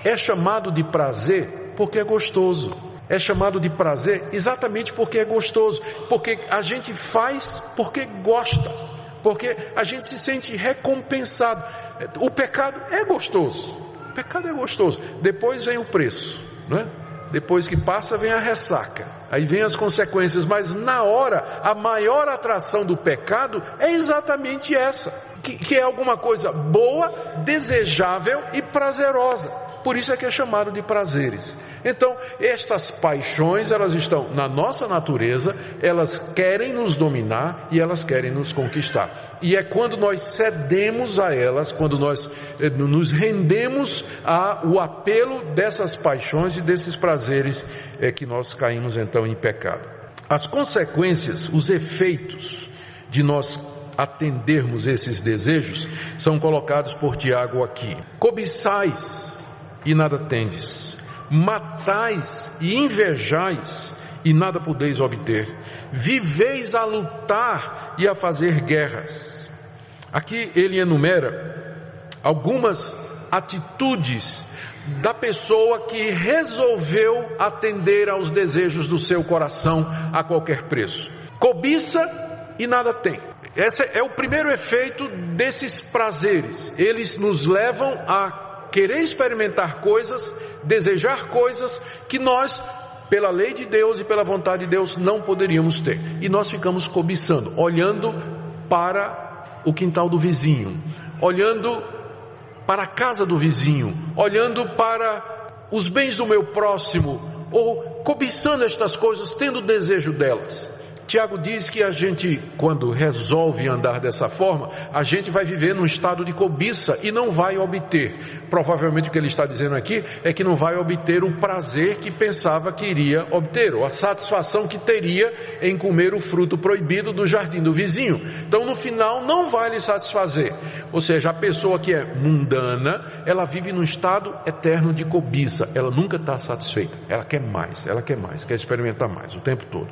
é chamado de prazer porque é gostoso. É chamado de prazer exatamente porque é gostoso. Porque a gente faz porque gosta. Porque a gente se sente recompensado. O pecado é gostoso. O pecado é gostoso. Depois vem o preço, não é? Depois que passa vem a ressaca. Aí vem as consequências. Mas na hora, a maior atração do pecado é exatamente essa. Que é alguma coisa boa, desejável e prazerosa. Por isso é que é chamado de prazeres. Então, estas paixões, elas estão na nossa natureza, elas querem nos dominar e elas querem nos conquistar. E é quando nós cedemos a elas, quando nós nos rendemos ao apelo dessas paixões e desses prazeres, é que nós caímos então em pecado. As consequências, os efeitos de nós atendermos esses desejos são colocados por Tiago aqui. Cobiçais e nada tendes, matais e invejais e nada podeis obter, viveis a lutar e a fazer guerras. Aqui ele enumera algumas atitudes da pessoa que resolveu atender aos desejos do seu coração a qualquer preço. Cobiça e nada tem. Esse é o primeiro efeito desses prazeres. Eles nos levam a querer experimentar coisas, desejar coisas que nós, pela lei de Deus e pela vontade de Deus, não poderíamos ter. E nós ficamos cobiçando, olhando para o quintal do vizinho, olhando para a casa do vizinho, olhando para os bens do meu próximo, ou cobiçando estas coisas, tendo desejo delas. Tiago diz que a gente, quando resolve andar dessa forma, a gente vai viver num estado de cobiça e não vai obter. Provavelmente o que ele está dizendo aqui é que não vai obter o prazer que pensava que iria obter, ou a satisfação que teria em comer o fruto proibido do jardim do vizinho. Então no final não vai lhe satisfazer. Ou seja, a pessoa que é mundana, ela vive num estado eterno de cobiça. Ela nunca está satisfeita. Ela quer mais, quer experimentar mais o tempo todo.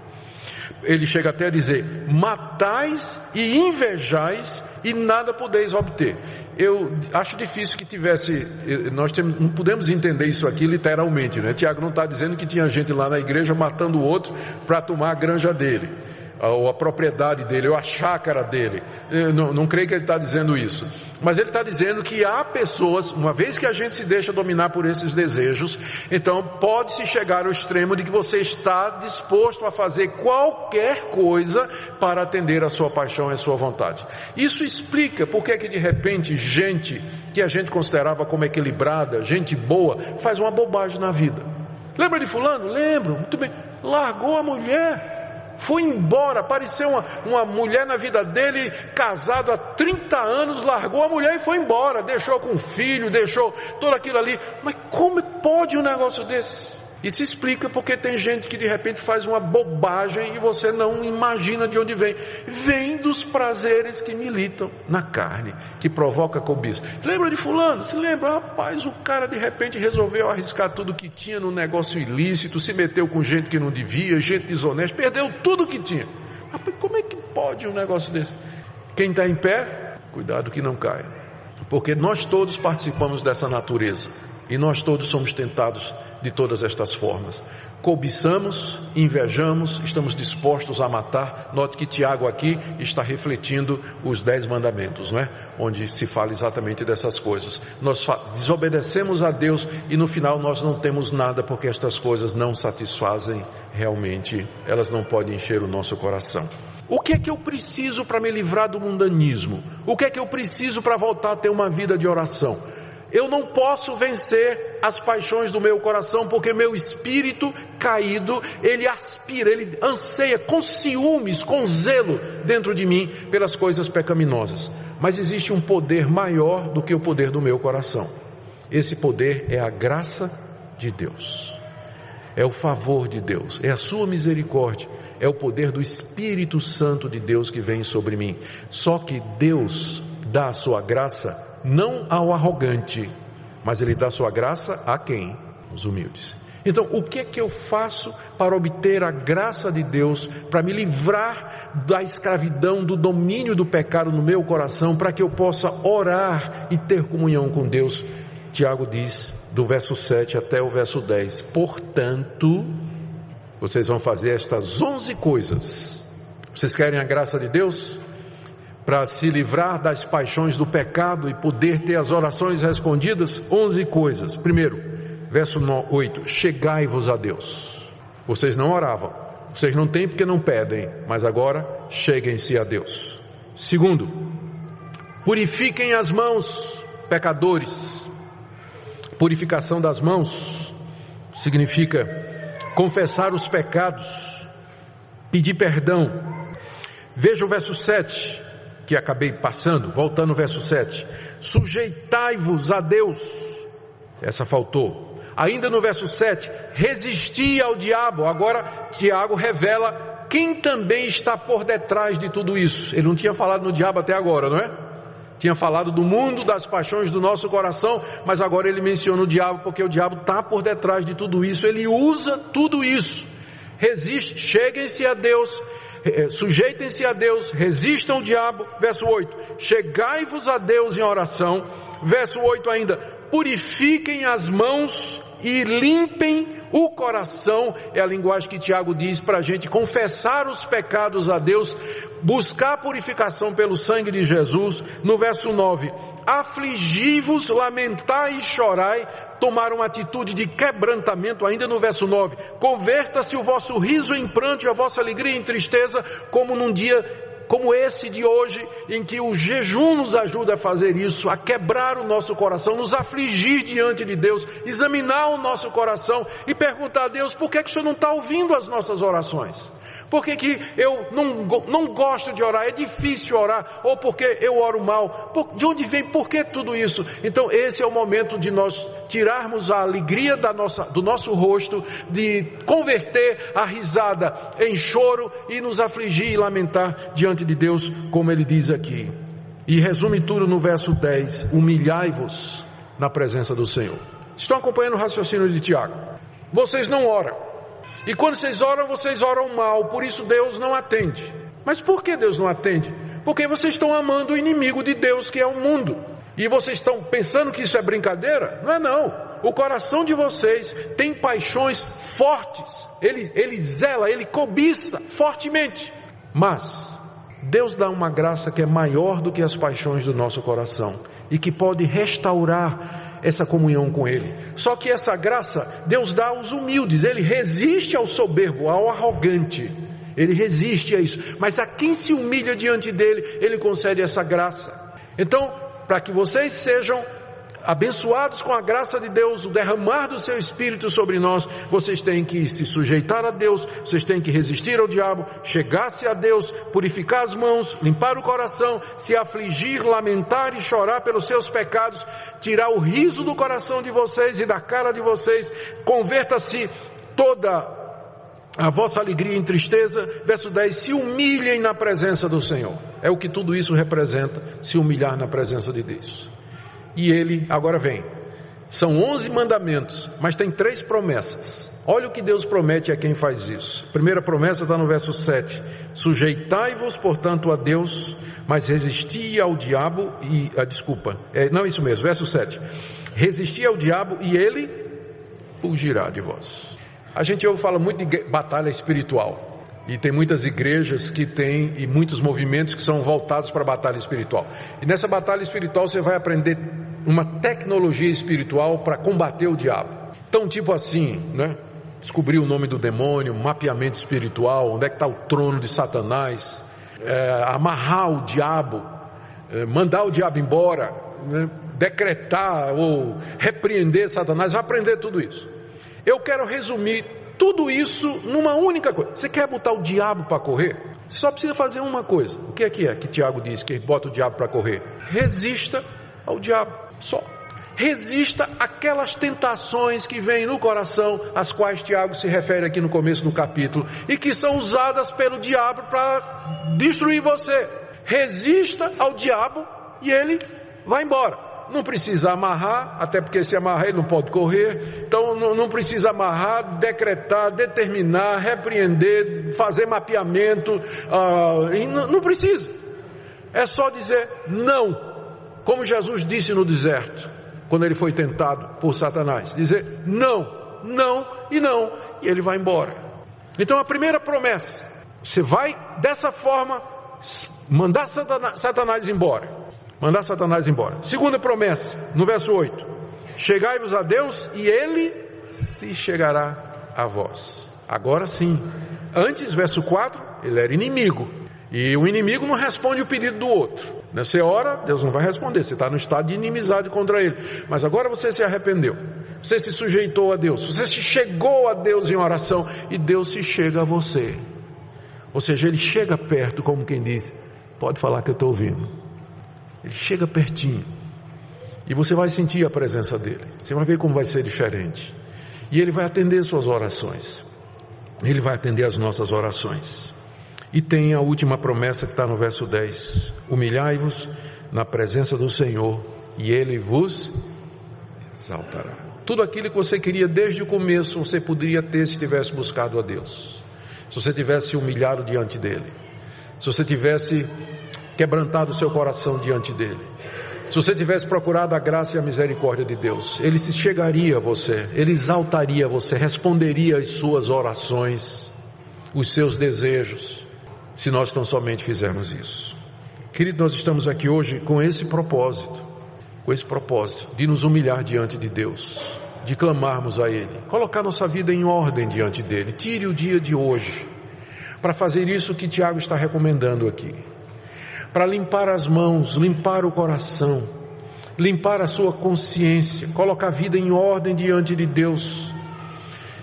Ele chega até a dizer: matais e invejais e nada podeis obter. Eu acho difícil que tivesse, não podemos entender isso aqui literalmente, né? Tiago não está dizendo que tinha gente lá na igreja matando o outro para tomar a granja dele, ou a propriedade dele, ou a chácara dele. Eu não creio que ele está dizendo isso. Mas ele está dizendo que há pessoas, uma vez que a gente se deixa dominar por esses desejos, então pode-se chegar ao extremo de que você está disposto a fazer qualquer coisa para atender a sua paixão e a sua vontade. Isso explica porque é que de repente gente que a gente considerava como equilibrada, gente boa, faz uma bobagem na vida. Lembra de fulano? Lembro, muito bem. Largou a mulher, foi embora, apareceu uma mulher na vida dele, casado há 30 anos, largou a mulher e foi embora, deixou com o filho, deixou tudo aquilo ali. Mas como pode um negócio desse? Isso explica porque tem gente que de repente faz uma bobagem e você não imagina de onde vem. Vem dos prazeres que militam na carne, que provoca cobiça. Você lembra de fulano? Se lembra? Rapaz, o cara de repente resolveu arriscar tudo que tinha no negócio ilícito, se meteu com gente que não devia, gente desonesta, perdeu tudo que tinha. Rapaz, como é que pode um negócio desse? Quem está em pé, cuidado que não caia. Porque nós todos participamos dessa natureza. E nós todos somos tentados de todas estas formas. Cobiçamos, invejamos, estamos dispostos a matar. Note que Tiago aqui está refletindo os 10 mandamentos, não é? Onde se fala exatamente dessas coisas. Nós desobedecemos a Deus e no final nós não temos nada porque estas coisas não satisfazem realmente. Elas não podem encher o nosso coração. O que é que eu preciso para me livrar do mundanismo? O que é que eu preciso para voltar a ter uma vida de oração? Eu não posso vencer as paixões do meu coração, porque meu espírito caído, ele aspira, ele anseia com ciúmes, com zelo dentro de mim pelas coisas pecaminosas. Mas existe um poder maior do que o poder do meu coração. Esse poder é a graça de Deus, é o favor de Deus, é a sua misericórdia, é o poder do Espírito Santo de Deus que vem sobre mim. Só que Deus dá a sua graça não ao arrogante, mas Ele dá sua graça a quem? Os humildes. Então, o que é que eu faço para obter a graça de Deus, para me livrar da escravidão, do domínio do pecado no meu coração, para que eu possa orar e ter comunhão com Deus? Tiago diz: do verso 7 até o verso 10. Portanto, vocês vão fazer estas 11 coisas. Vocês querem a graça de Deus para se livrar das paixões do pecado e poder ter as orações respondidas? 11 coisas. Primeiro, verso 8, chegai-vos a Deus. Vocês não oravam, vocês não têm porque não pedem, mas agora cheguem-se a Deus. Segundo, purifiquem as mãos, pecadores. Purificação das mãos significa confessar os pecados, pedir perdão. Veja o verso 7, que acabei passando, voltando ao verso 7. Sujeitai-vos a Deus. Essa faltou. Ainda no verso 7, resisti ao diabo. Agora Tiago revela quem também está por detrás de tudo isso. Ele não tinha falado no diabo até agora, não é? Tinha falado do mundo, das paixões do nosso coração, mas agora ele menciona o diabo, porque o diabo está por detrás de tudo isso. Ele usa tudo isso. Resiste, cheguem-se a Deus, sujeitem-se a Deus, resistam ao diabo. Verso 8, chegai-vos a Deus em oração. Verso 8 ainda, purifiquem as mãos e limpem o coração. É a linguagem que Tiago diz para a gente confessar os pecados a Deus, buscar purificação pelo sangue de Jesus. No verso 9, afligi-vos, lamentai e chorai, tomar uma atitude de quebrantamento. Ainda no verso 9, converta-se o vosso riso em pranto e a vossa alegria em tristeza, como num dia como esse de hoje, em que o jejum nos ajuda a fazer isso, a quebrar o nosso coração, nos afligir diante de Deus, examinar o nosso coração e perguntar a Deus, por que o Senhor não está ouvindo as nossas orações? Por que eu não gosto de orar, é difícil orar, ou porque eu oro mal? De onde vem, por que tudo isso? Então esse é o momento de nós tirarmos a alegria do nosso rosto, de converter a risada em choro e nos afligir e lamentar diante de Deus, como ele diz aqui. E resume tudo no verso 10, humilhai-vos na presença do Senhor. Estão acompanhando o raciocínio de Tiago? Vocês não oram. E quando vocês oram mal, por isso Deus não atende. Mas por que Deus não atende? Porque vocês estão amando o inimigo de Deus, que é o mundo. E vocês estão pensando que isso é brincadeira? Não é não. O coração de vocês tem paixões fortes. Ele zela, ele cobiça fortemente. Mas Deus dá uma graça que é maior do que as paixões do nosso coração e que pode restaurar essa comunhão com Ele. Só que essa graça Deus dá aos humildes. Ele resiste ao soberbo, ao arrogante. Ele resiste a isso. Mas a quem se humilha diante dele, Ele concede essa graça. Então, para que vocês sejam abençoados com a graça de Deus, o derramar do seu Espírito sobre nós, vocês têm que se sujeitar a Deus, vocês têm que resistir ao diabo, chegar-se a Deus, purificar as mãos, limpar o coração, se afligir, lamentar e chorar pelos seus pecados, tirar o riso do coração de vocês e da cara de vocês, converta-se toda a vossa alegria em tristeza. Verso 10, se humilhem na presença do Senhor. É o que tudo isso representa, se humilhar na presença de Deus. E ele, agora vem, são 11 mandamentos, mas tem 3 promessas. Olha o que Deus promete a quem faz isso. A primeira promessa está no verso 7, sujeitai-vos portanto a Deus, mas resisti ao diabo isso mesmo, verso 7, resisti ao diabo e ele fugirá de vós. A gente fala muito de batalha espiritual. E tem muitas igrejas que têm, e muitos movimentos que são voltados para a batalha espiritual. E nessa batalha espiritual você vai aprender uma tecnologia espiritual para combater o diabo. Então, tipo assim, né? Descobrir o nome do demônio, mapeamento espiritual, onde é que está o trono de Satanás, amarrar o diabo, mandar o diabo embora, né? Decretar ou repreender Satanás, vai aprender tudo isso. Eu quero resumir tudo isso numa única coisa. Você quer botar o diabo para correr? Você só precisa fazer uma coisa. O que é que Tiago diz que bota o diabo para correr? Resista ao diabo, só. Resista àquelas tentações que vêm no coração, às quais Tiago se refere aqui no começo do capítulo, e que são usadas pelo diabo para destruir você. Resista ao diabo e ele vai embora. Não precisa amarrar, até porque se amarrar ele não pode correr. Então não precisa amarrar, decretar, determinar, repreender, fazer mapeamento, não precisa. É só dizer não, como Jesus disse no deserto, quando ele foi tentado por Satanás? Dizer não, não e não, e ele vai embora. Então a primeira promessa, você vai dessa forma mandar Satanás embora. Mandar Satanás embora. Segunda promessa, no verso 8: chegai-vos a Deus e Ele se chegará a vós. Agora sim. Antes, verso 4, ele era inimigo. E o inimigo não responde o pedido do outro. Você ora, Deus não vai responder. Você está no estado de inimizade contra Ele. Mas agora você se arrependeu. Você se sujeitou a Deus. Você se chegou a Deus em oração. E Deus se chega a você. Ou seja, Ele chega perto, como quem diz: pode falar que eu estou ouvindo. Ele chega pertinho. E você vai sentir a presença dEle. Você vai ver como vai ser diferente. E Ele vai atender suas orações. Ele vai atender as nossas orações. E tem a última promessa que está no verso 10: humilhai-vos na presença do Senhor e Ele vos exaltará. Tudo aquilo que você queria desde o começo, você poderia ter se tivesse buscado a Deus. Se você tivesse humilhado diante dEle. Se você tivesse quebrantado o seu coração diante dEle. Se você tivesse procurado a graça e a misericórdia de Deus, Ele se chegaria a você, Ele exaltaria você, responderia às suas orações, os seus desejos, se nós tão somente fizermos isso. Querido, nós estamos aqui hoje com esse propósito de nos humilhar diante de Deus, de clamarmos a Ele, colocar nossa vida em ordem diante dEle. Tire o dia de hoje para fazer isso que Tiago está recomendando aqui, para limpar as mãos, limpar o coração, limpar a sua consciência, colocar a vida em ordem diante de Deus,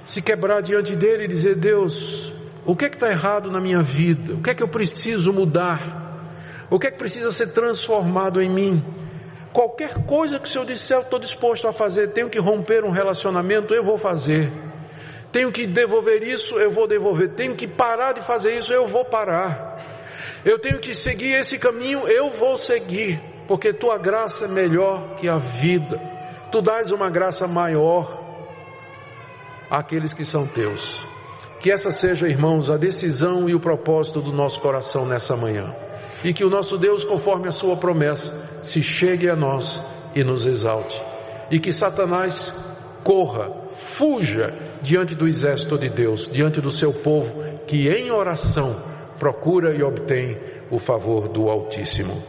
se quebrar diante dEle e dizer: Deus, o que é que está errado na minha vida? O que é que eu preciso mudar? O que é que precisa ser transformado em mim? Qualquer coisa que o Senhor disser, eu estou disposto a fazer. Tenho que romper um relacionamento, eu vou fazer. Tenho que devolver isso, eu vou devolver. Tenho que parar de fazer isso, eu vou parar. Eu tenho que seguir esse caminho, eu vou seguir. Porque tua graça é melhor que a vida. Tu dás uma graça maior àqueles que são teus. Que essa seja, irmãos, a decisão e o propósito do nosso coração nessa manhã. E que o nosso Deus, conforme a sua promessa, se chegue a nós e nos exalte. E que Satanás corra, fuja diante do exército de Deus, diante do seu povo, que em oração procura e obtém o favor do Altíssimo.